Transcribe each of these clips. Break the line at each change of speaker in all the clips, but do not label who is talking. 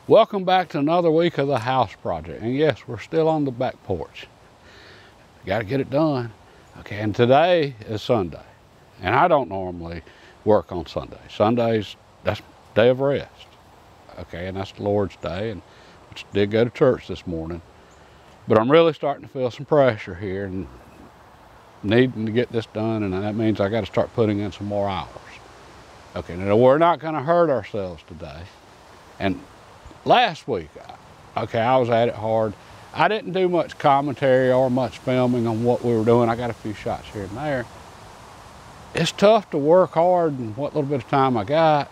Welcome back to another week of the house project. And yes, we're still on the back porch. Got to get it done. Okay, and today is Sunday. And I don't normally work on Sunday. Sundays, that's day of rest. Okay, and that's the Lord's Day. And I did go to church this morning. But I'm really starting to feel some pressure here and needing to get this done. And that means I got to start putting in some more hours. Okay, now we're not going to hurt ourselves today. And last week, okay, I was at it hard. I didn't do much commentary or much filming on what we were doing. I got a few shots here and there. It's tough to work hard in what little bit of time I got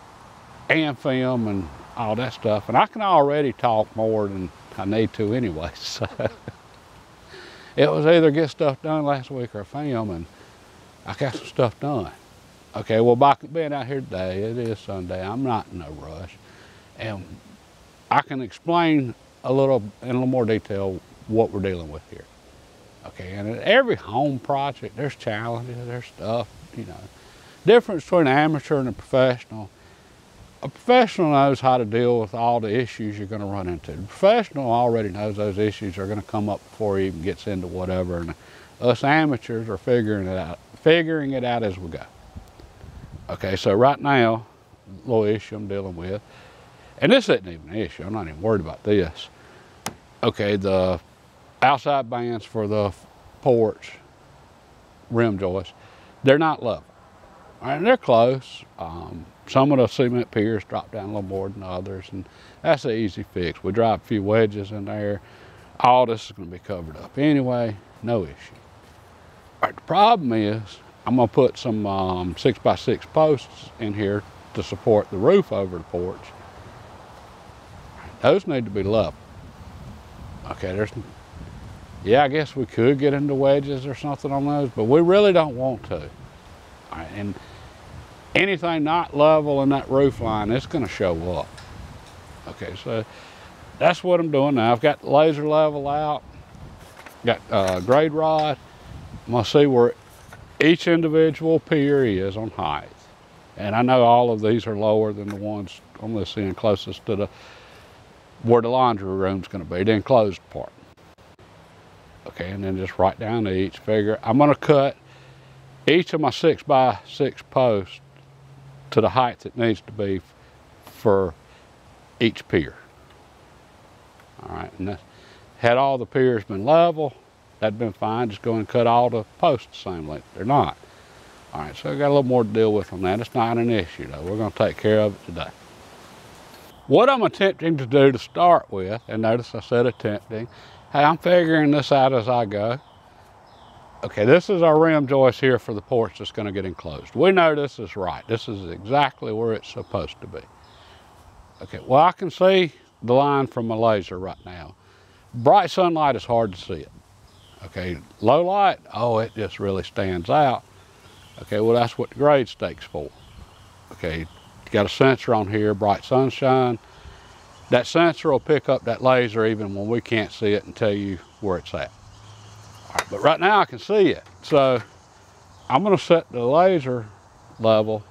and film and all that stuff. And I can already talk more than I need to anyway. So it was either get stuff done last week or film, and I got some stuff done. Okay, well, by being out here today, it is Sunday. I'm not in no rush. And I can explain in a little more detail what we're dealing with here. Okay, and in every home project, there's challenges, there's stuff, you know. Difference between an amateur and a professional. A professional knows how to deal with all the issues you're going to run into. The professional already knows those issues are going to come up before he even gets into whatever. And us amateurs are figuring it out as we go. Okay, so right now, the little issue I'm dealing with, and this isn't even an issue, I'm not even worried about this. Okay, the outside bands for the porch rim joists, they're not level. All right, and they're close. Some of the cement piers drop down a little more than others, and that's an easy fix. We drive a few wedges in there. All this is going to be covered up anyway, no issue. All right, the problem is I'm going to put some 6x6 posts in here to support the roof over the porch. Those need to be level. Okay, yeah, I guess we could get into wedges or something on those, but we really don't want to. All right, and anything not level in that roof line, it's going to show up. Okay, so that's what I'm doing now. I've got the laser level out, got grade rod. I'm going to see where each individual pier is on height. And I know all of these are lower than the ones on this end closest to where the laundry room's going to be, the enclosed part. Okay, and then just right down to each figure. I'm going to cut each of my 6x6 posts to the height it needs to be for each pier. All right, and had all the piers been level, that'd been fine. Just go and cut all the posts the same length. They're not. All right, so I got a little more to deal with on that. It's not an issue though. We're going to take care of it today. What I'm attempting to do to start with, and notice I said attempting, hey, I'm figuring this out as I go. Okay, this is our rim joist here for the porch that's going to get enclosed. We know this is right. This is exactly where it's supposed to be. Okay, well, I can see the line from my laser right now. Bright sunlight is hard to see it. Okay, low light, oh, it just really stands out. Okay, well, that's what the grade stake's for. Okay, you got a sensor on here, bright sunshine. That sensor will pick up that laser even when we can't see it and tell you where it's at. All right, but right now I can see it. So I'm gonna set the laser level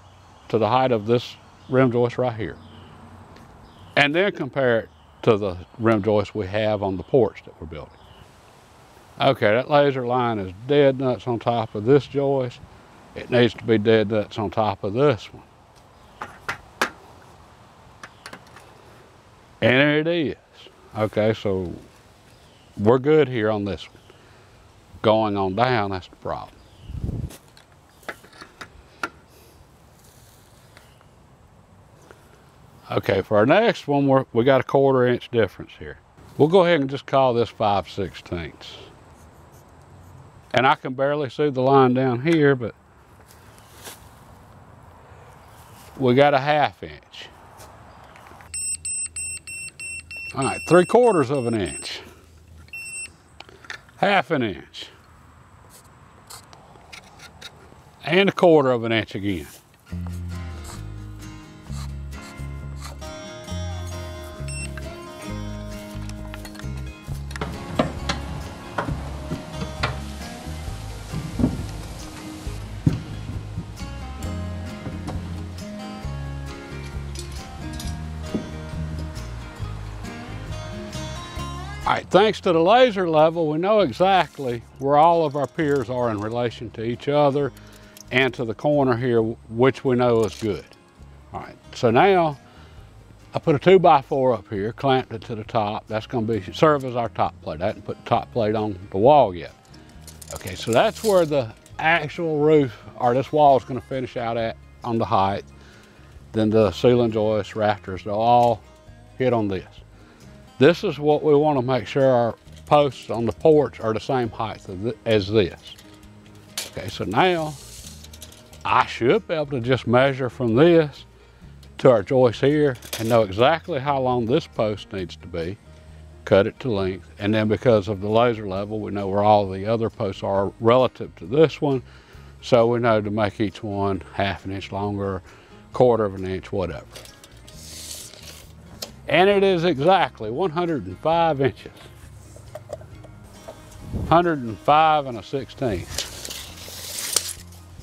to the height of this rim joist right here. And then compare it to the rim joist we have on the porch that we're building. Okay, that laser line is dead nuts on top of this joist. It needs to be dead nuts on top of this one. And there it is. Okay, so we're good here on this one. Going on down, that's the problem. Okay, for our next one, we got a 1/4 inch difference here. We'll go ahead and just call this 5/16. And I can barely see the line down here, but we got a 1/2 inch. All right, 3/4 of an inch. 1/2 an inch. And 1/4 of an inch again. All right, thanks to the laser level, we know exactly where all of our piers are in relation to each other and to the corner here, which we know is good. All right, so now I put a 2x4 up here, clamped it to the top. That's gonna serve as our top plate. I haven't put the top plate on the wall yet. Okay, so that's where the actual roof, or this wall, is gonna finish out at on the height. Then the ceiling joists, rafters, they'll all hit on this. This is what we want to make sure our posts on the porch are the same height as this. Okay, so now I should be able to just measure from this to our joist here and know exactly how long this post needs to be, cut it to length, and then because of the laser level, we know where all the other posts are relative to this one, so we know to make each one 1/2 inch longer, 1/4 inch, whatever. And it is exactly 105 inches. 105 1/16.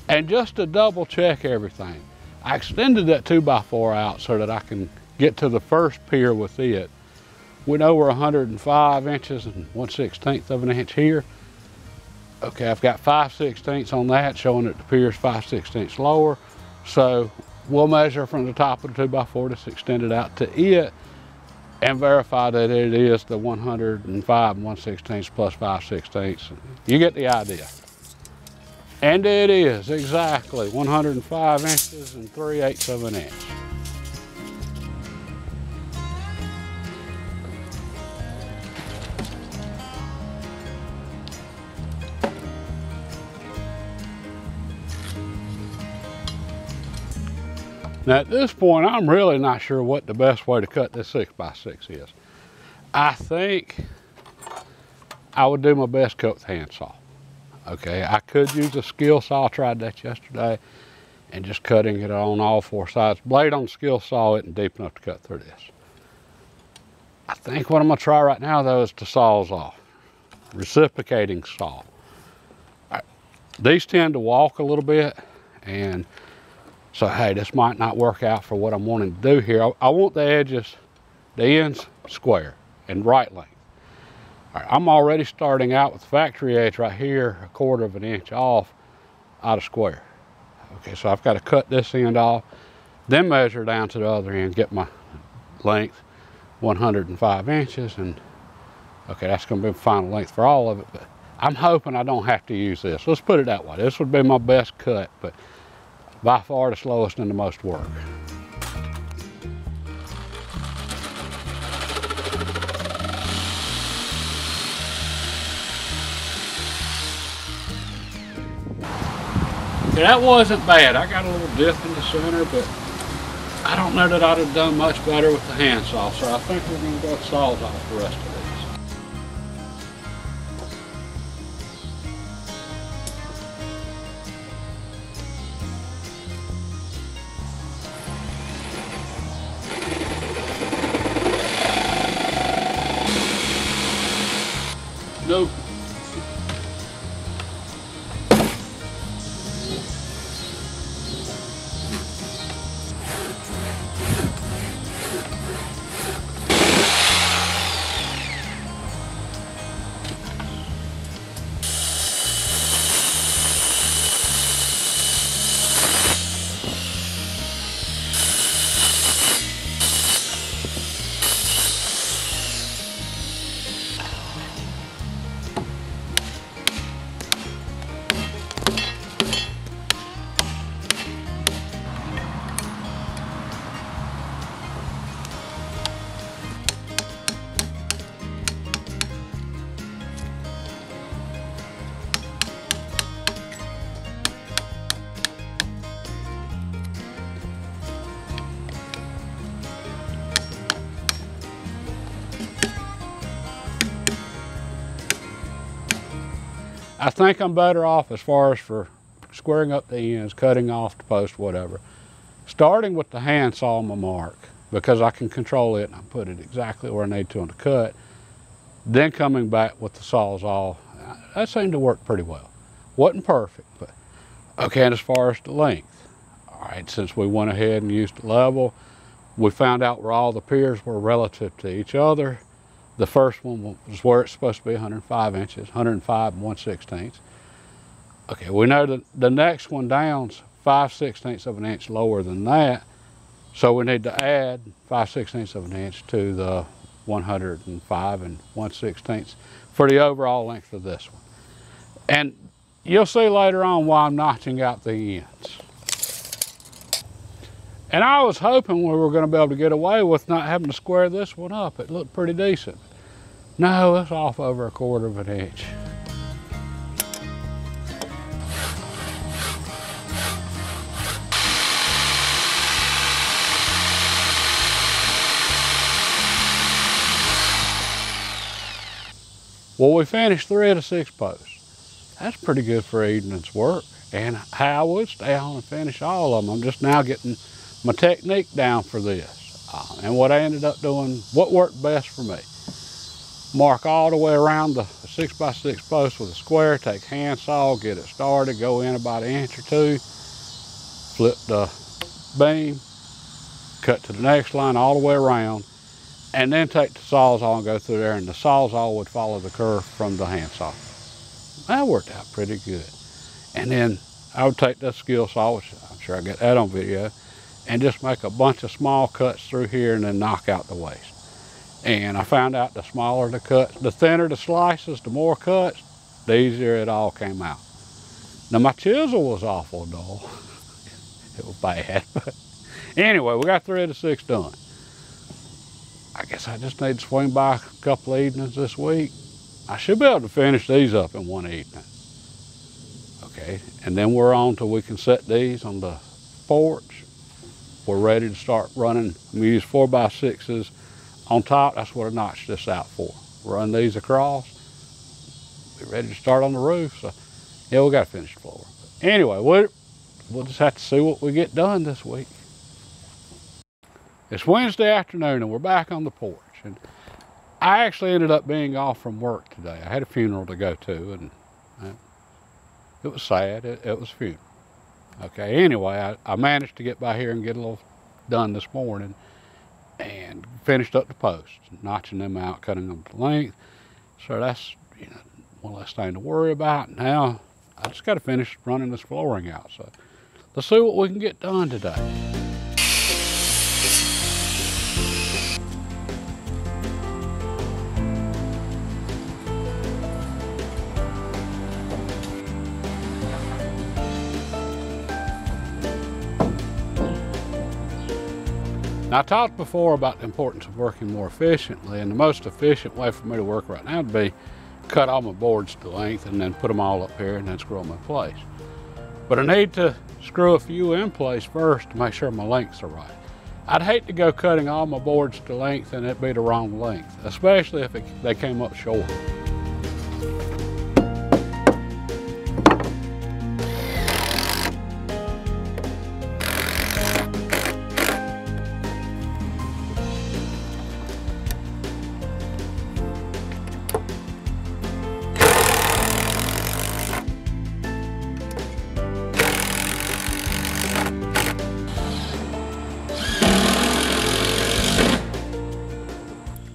And just to double check everything, I extended that 2x4 out so that I can get to the first pier with it. We know we're 105 inches and 1/16 of an inch here. Okay, I've got 5/16 on that, showing that the pier's 5/16 lower. So we'll measure from the top of the 2x4 that's extended out to it and verify that it is the 105 1/16 plus 5/16. You get the idea. And it is exactly 105 inches and 3/8 of an inch. Now at this point, I'm really not sure what the best way to cut this 6x6 is. I think I would do my best cut with hand saw. Okay, I could use a skill saw. I tried that yesterday, and just cutting it on all 4 sides. Blade on the skill saw isn't deep enough to cut through this. I think what I'm gonna try right now though is to Sawzall. Reciprocating saw. These tend to walk a little bit, and so hey, this might not work out for what I'm wanting to do here. I want the edges, the ends square and right length. All right, I'm already starting out with the factory edge right here, 1/4 inch off out of square. Okay, so I've got to cut this end off, then measure down to the other end, get my length, 105 inches, and okay, that's gonna be the final length for all of it, but I'm hoping I don't have to use this. Let's put it that way. This would be my best cut, but by far the slowest and the most work. Okay, that wasn't bad. I got a little dip in the center, but I don't know that I'd have done much better with the hand saw, so I think we're going to go with Sawzall for the rest of these. Nope. I think I'm better off as far as for squaring up the ends, cutting off the post, whatever. Starting with the hand saw on my mark, because I can control it and I put it exactly where I need to on the cut. Then coming back with the Sawzall, that seemed to work pretty well. Wasn't perfect, but okay. And as far as the length, all right, since we went ahead and used the level, we found out where all the piers were relative to each other. The first one was where it's supposed to be, 105 inches, 105 and 1/16. Okay, we know that the next one down's 5/16 of an inch lower than that, so we need to add 5/16 of an inch to the 105 and 1/16 for the overall length of this one. And you'll see later on why I'm notching out the ends. And I was hoping we were going to be able to get away with not having to square this one up. It looked pretty decent. No, it's off over 1/4 of an inch. Well, we finished 3 of the 6 posts. That's pretty good for evening's work. And how I would stay on and finish all of them. I'm just now getting my technique down for this. And what I ended up doing, what worked best for me. Mark all the way around the 6x6 post with a square, take handsaw, get it started, go in about 1 inch or 2, flip the beam, cut to the next line all the way around, and then take the sawzall and go through there, and the sawzall would follow the curve from the handsaw. That worked out pretty good. And then I would take that skill saw, which I'm sure I got that on video, and just make a bunch of small cuts through here and then knock out the waste. And I found out the smaller the cuts, the thinner the slices, the more cuts, the easier it all came out. Now my chisel was awful dull. It was bad, but anyway, we got 3 of the 6 done. I guess I just need to swing by a couple of evenings this week. I should be able to finish these up in one evening. Okay, and then we're on till we can set these on the porch. We're ready to start running. I'm gonna use 4x6s on top. That's what I notched this out for. Run these across. Be ready to start on the roof. So yeah, we got to finish the floor. But anyway, we'll just have to see what we get done this week. It's Wednesday afternoon and we're back on the porch. And I actually ended up being off from work today. I had a funeral to go to, and it was sad. It was a funeral. Okay, anyway, I managed to get by here and get a little done this morning and finished up the posts, notching them out, cutting them to length. So that's, one less thing to worry about. Now, I just got to finish running this flooring out. So let's see what we can get done today. Now, I talked before about the importance of working more efficiently, and the most efficient way for me to work right now would be cut all my boards to length and then put them all up here and then screw them in place. But I need to screw a few in place first to make sure my lengths are right. I'd hate to go cutting all my boards to length and it be the wrong length, especially if they came up short.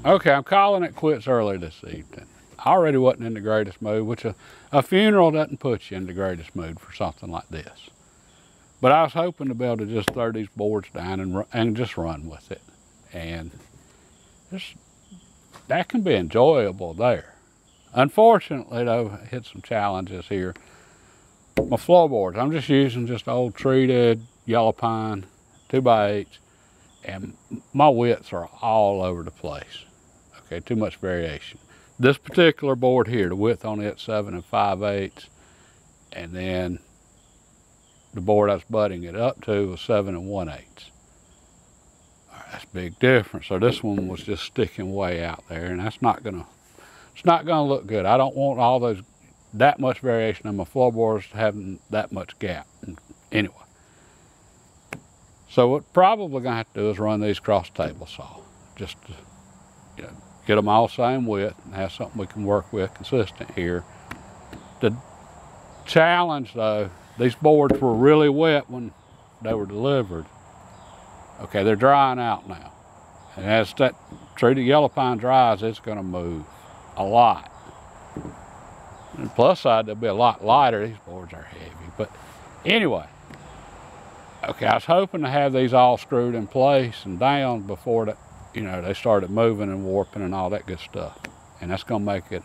Okay, I'm calling it quits early this evening. I already wasn't in the greatest mood, which a funeral doesn't put you in the greatest mood for something like this. But I was hoping to be able to just throw these boards down and just run with it. And that can be enjoyable there. Unfortunately, though, I hit some challenges here. My floorboards, I'm just using just old treated yellow pine 2x8s, and my widths are all over the place. Okay, too much variation. This particular board here, the width on it's 7 5/8, and then the board I was butting it up to was 7 1/8. All right, that's a big difference. So this one was just sticking way out there, and it's not gonna look good. I don't want that much variation in my floorboards having that much gap. Anyway, so what probably gonna have to do is run these cross table saw, just to, get them all same width and have something we can work with consistent here. The challenge though, these boards were really wet when they were delivered. Okay, they're drying out now. And as that tree the yellow pine dries, it's gonna move a lot. And the plus side, they'll be a lot lighter. These boards are heavy, but anyway. Okay, I was hoping to have these all screwed in place and down before that, you know, they started moving and warping and all that good stuff. And that's gonna make it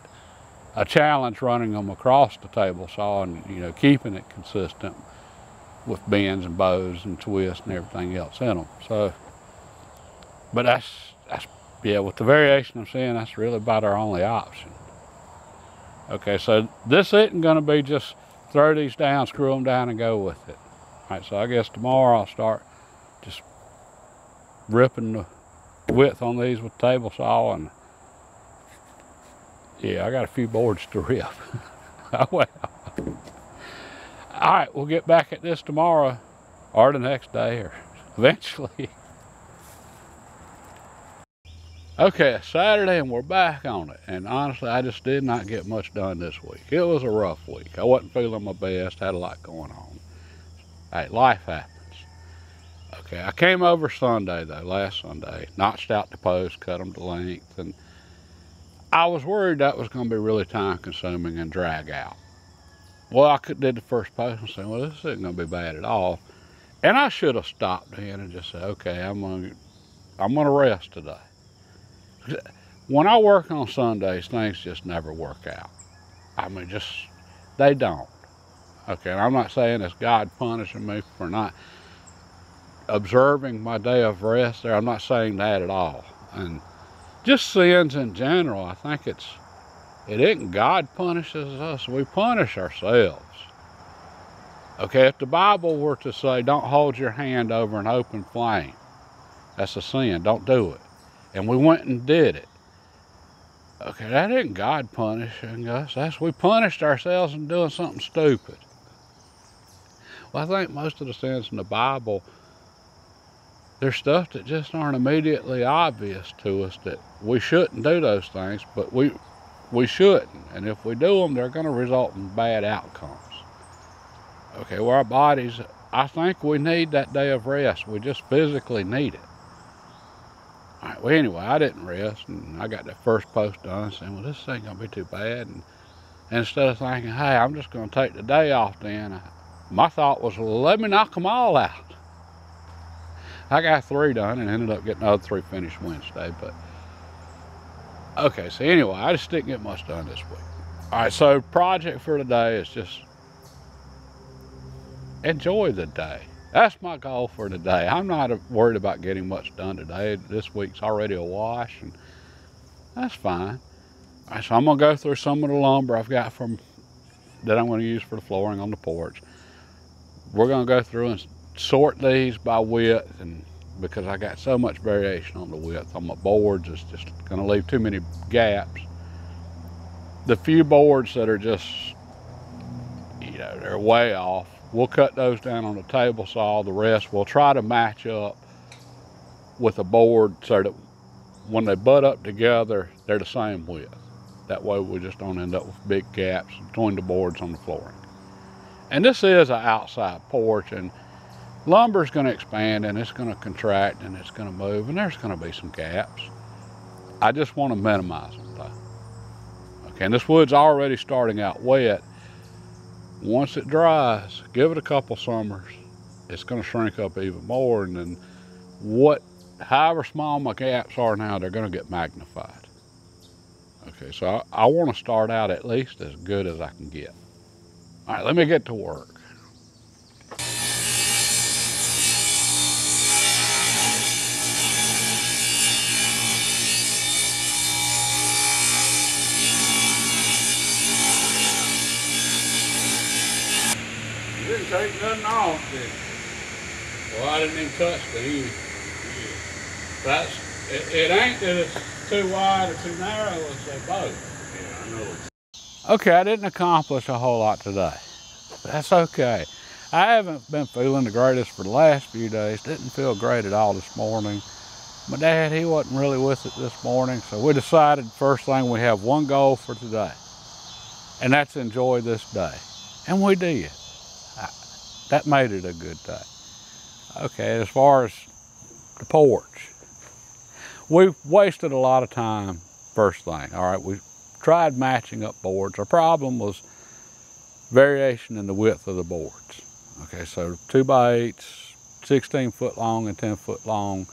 a challenge running them across the table saw and, you know, keeping it consistent with bends and bows and twists and everything else in them. So, but that's yeah, with the variation I'm seeing, that's really about our only option. Okay, so this isn't gonna be just throw these down, screw them down and go with it. All right, so I guess tomorrow I'll start just ripping the width on these with the table saw, and yeah, I got a few boards to rip. Oh well. All right, we'll get back at this tomorrow or the next day or eventually. Okay, it's Saturday and we're back on it. And honestly, I just did not get much done this week. It was a rough week. I wasn't feeling my best, had a lot going on. Hey, life happens. Okay, I came over Sunday though, last Sunday, notched out the posts, cut them to length, and I was worried that was gonna be really time consuming and drag out. Well, I did the first post and said, well, this isn't gonna be bad at all. And I should have stopped in and just said, okay, I'm gonna rest today. When I work on Sundays, things just never work out. I mean, they don't. Okay, and I'm not saying it's God punishing me for not observing my day of rest there. I'm not saying that at all. And just sins in general, I think it isn't God punishes us, we punish ourselves. Okay, if the Bible were to say, don't hold your hand over an open flame, that's a sin, don't do it. And we went and did it. Okay, that isn't God punishing us. We punished ourselves in doing something stupid. Well, I think most of the sins in the Bible, there's stuff that just aren't immediately obvious to us that we shouldn't do those things, but we shouldn't. And if we do them, they're going to result in bad outcomes. Okay, well, our bodies, I think we need that day of rest. We just physically need it. All right, well, anyway, I didn't rest, and I got that first post done, saying, well, this ain't gonna be too bad. And instead of thinking, hey, I'm just gonna take the day off then, my thought was, well, let me knock them all out. I got 3 done and ended up getting the other 3 finished Wednesday, but okay, so anyway, I just didn't get much done this week. All right, so project for today is just enjoy the day. That's my goal for today. I'm not worried about getting much done today. This week's already a wash, and that's fine. All right, so I'm gonna go through some of the lumber I've got that I'm gonna use for the flooring on the porch. We're gonna go through and sort these by width, and because I got so much variation on the width on my boards, it's just gonna leave too many gaps. The few boards that are just, you know, they're way off, we'll cut those down on the table saw. The rest we'll try to match up with a board so that when they butt up together, they're the same width. That way we just don't end up with big gaps between the boards on the flooring. And this is an outside porch, and lumber's gonna expand and it's gonna contract and it's gonna move, and there's gonna be some gaps. I just wanna minimize them though. Okay, and this wood's already starting out wet. Once it dries, give it a couple summers, it's gonna shrink up even more, and then however small my gaps are now, they're gonna get magnified. Okay, so I wanna start out at least as good as I can get. All right, let me get to work. You didn't take nothing off, did you? Well, I didn't even touch the end. It ain't that it's too wide or too narrow, it's they both. Yeah, I know. Okay, I didn't accomplish a whole lot today. That's okay. I haven't been feeling the greatest for the last few days. Didn't feel great at all this morning. My dad, he wasn't really with it this morning, so we decided first thing we have one goal for today, and that's enjoy this day. And we did. That made it a good day. Okay, as far as the porch, we've wasted a lot of time first thing. All right, we tried matching up boards. Our problem was variation in the width of the boards. Okay, so 2x8s, 16 foot long and 10 foot long,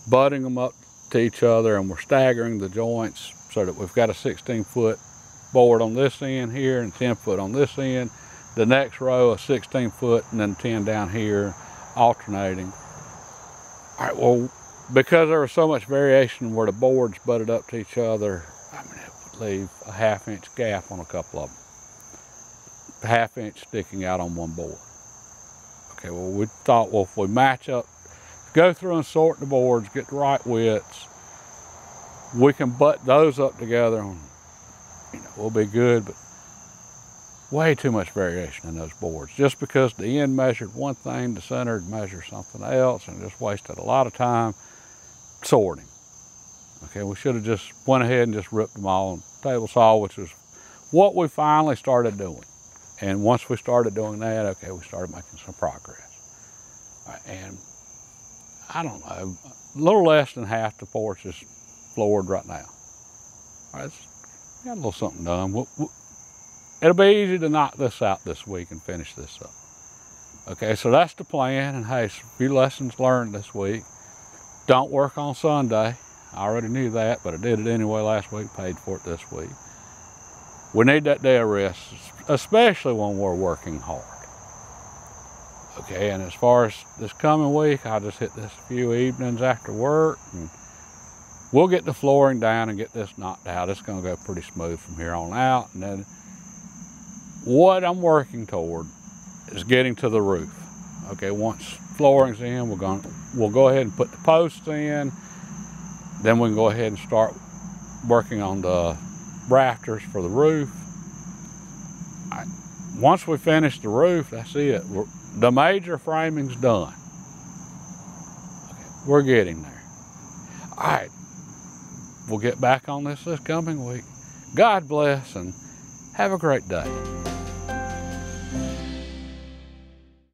butting them up to each other, and we're staggering the joints so that we've got a 16 foot board on this end here and 10 foot on this end. The next row a 16 foot and then 10 down here, alternating. All right, well, because there was so much variation where the boards butted up to each other, I mean, it would leave a 1/2 inch gap on a couple of them. A 1/2 inch sticking out on one board. Okay, well, we thought, well, if we match up, go through and sort the boards, get the right widths, we can butt those up together and, we'll be good. But way too much variation in those boards. Just because the end measured one thing, the center measured something else, and just wasted a lot of time sorting. Okay, we should have just went ahead and just ripped them all on table saw, which is what we finally started doing. And once we started doing that, okay, we started making some progress. And I don't know, a little less than half the porch is floored right now. All right, it's got a little something done. It'll be easy to knock this out this week and finish this up. Okay, so that's the plan. And hey, a few lessons learned this week. Don't work on Sunday. I already knew that, but I did it anyway last week, paid for it this week. We need that day of rest, especially when we're working hard. Okay, and as far as this coming week, I'll just hit this a few evenings after work, and we'll get the flooring down and get this knocked out. It's gonna go pretty smooth from here on out. And then what I'm working toward is getting to the roof. Okay, once flooring's in, we'll go ahead and put the posts in. Then we can go ahead and start working on the rafters for the roof. Once we finish the roof, that's it. The major framing's done. Okay, we're getting there. All right, we'll get back on this coming week. God bless and have a great day.